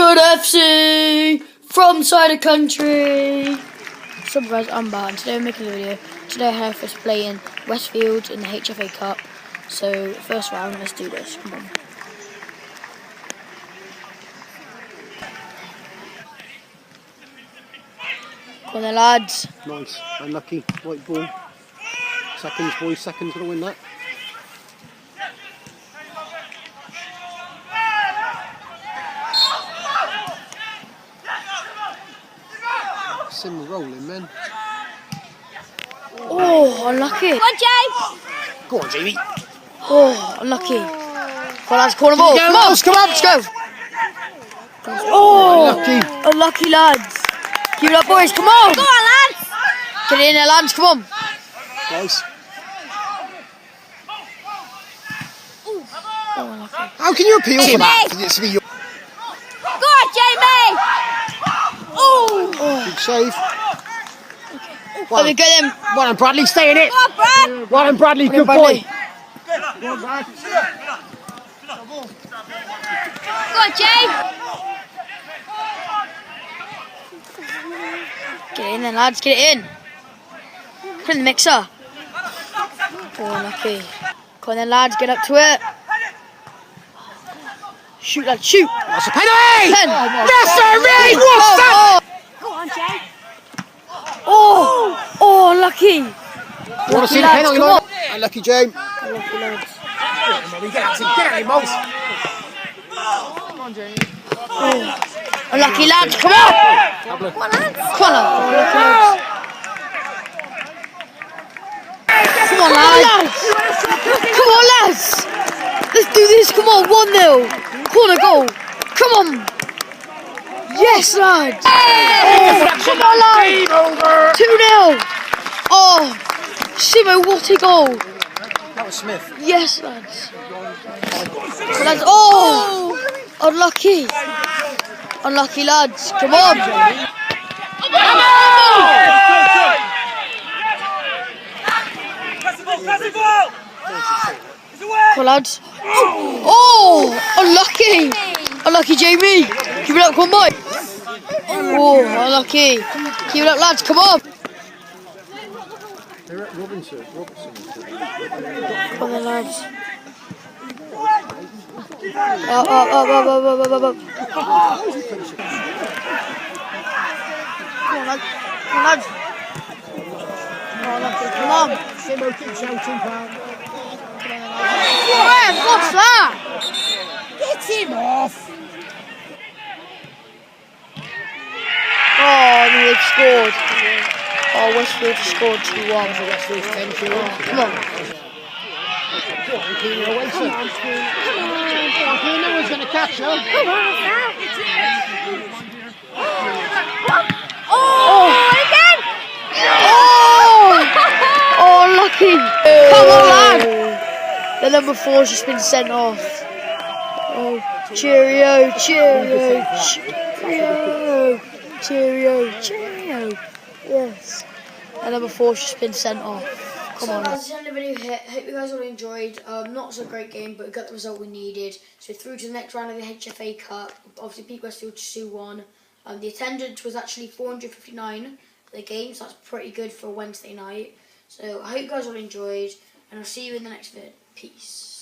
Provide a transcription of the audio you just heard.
Hereford FC from side of country. Sup guys, I'm Bar and today we're making a video. Today Hereford's playing Westfields in the HFA Cup. So first round, let's do this. Come on. Come on then, lads. Nice, unlucky, white ball. Seconds, boys, seconds, gonna win that. Sim rolling, man. Oh, unlucky. Go on, Jay. Go on, Jamie. Oh, unlucky. Come on, lads, corner ball. Come on, Come on, let's go. Oh, unlucky. Unlucky, lads. Keep it up, boys. Come on. Go on, lads. Get it in there, lads. Come on. Nice. Oh, unlucky. How can you appeal for that? For it to be your Go on, Jamie. Oh. big save. Let me get him. Well done, Bradley, stay in it. Go on, Brad. Well done, Bradley, good Bradley. boy. Go on, Jay. Get it in then, lads. Get it in. Put it in the mixer. Oh, unlucky. Come on then, lads. Get up to it. Shoot, lads. Shoot. That's a penalty! Pen. Yes, sir, Ray! What's that? Go on, Jay. Oh, oh, unlucky. Want to see the lads, penalty, come man? on. Unlucky, James. Unlucky, lads. Unlucky, lads. Come on. Go on, lads. Come on, lads. Come on, lads. Come on, lads. Let's do this. Come on, 1-0. Corner goal. Come on. Yes, lads. Oh, come on, lads. 2-0. Oh, Simo, what a goal. That was Smith. Yes, lads. Lads. Oh, unlucky. Unlucky, lads. Come on. Come on, lads. Oh, unlucky. Unlucky, Jamie. Keep it up, come on, boy. Oh, unlucky. Keep it up, lads. Come on. Robinson. Come on, then, lads. Up. Come on, lads. Come on, lads. Oh, unlucky. Come on. Simo, keep shouting, pal. What's that? Get him off! Oh, no, they've scored. Oh, Westfields scored 2-1. Westfields 10-2. Come on. Away, sir. No one's going to catch her. Oh, again. Oh, lucky. Come on, lad. The number 4's just been sent off. Oh, cheerio. Yes. And number 4's just been sent off. Come on. That's the end of the video here. Hope you guys all enjoyed. Not so great game, but we got the result we needed. So through to the next round of the HFA Cup. Obviously, beat Westfield 2-1. The attendance was actually 459 for the game, so that's pretty good for a Wednesday night. So I hope you guys all enjoyed, and I'll see you in the next vid. Peace.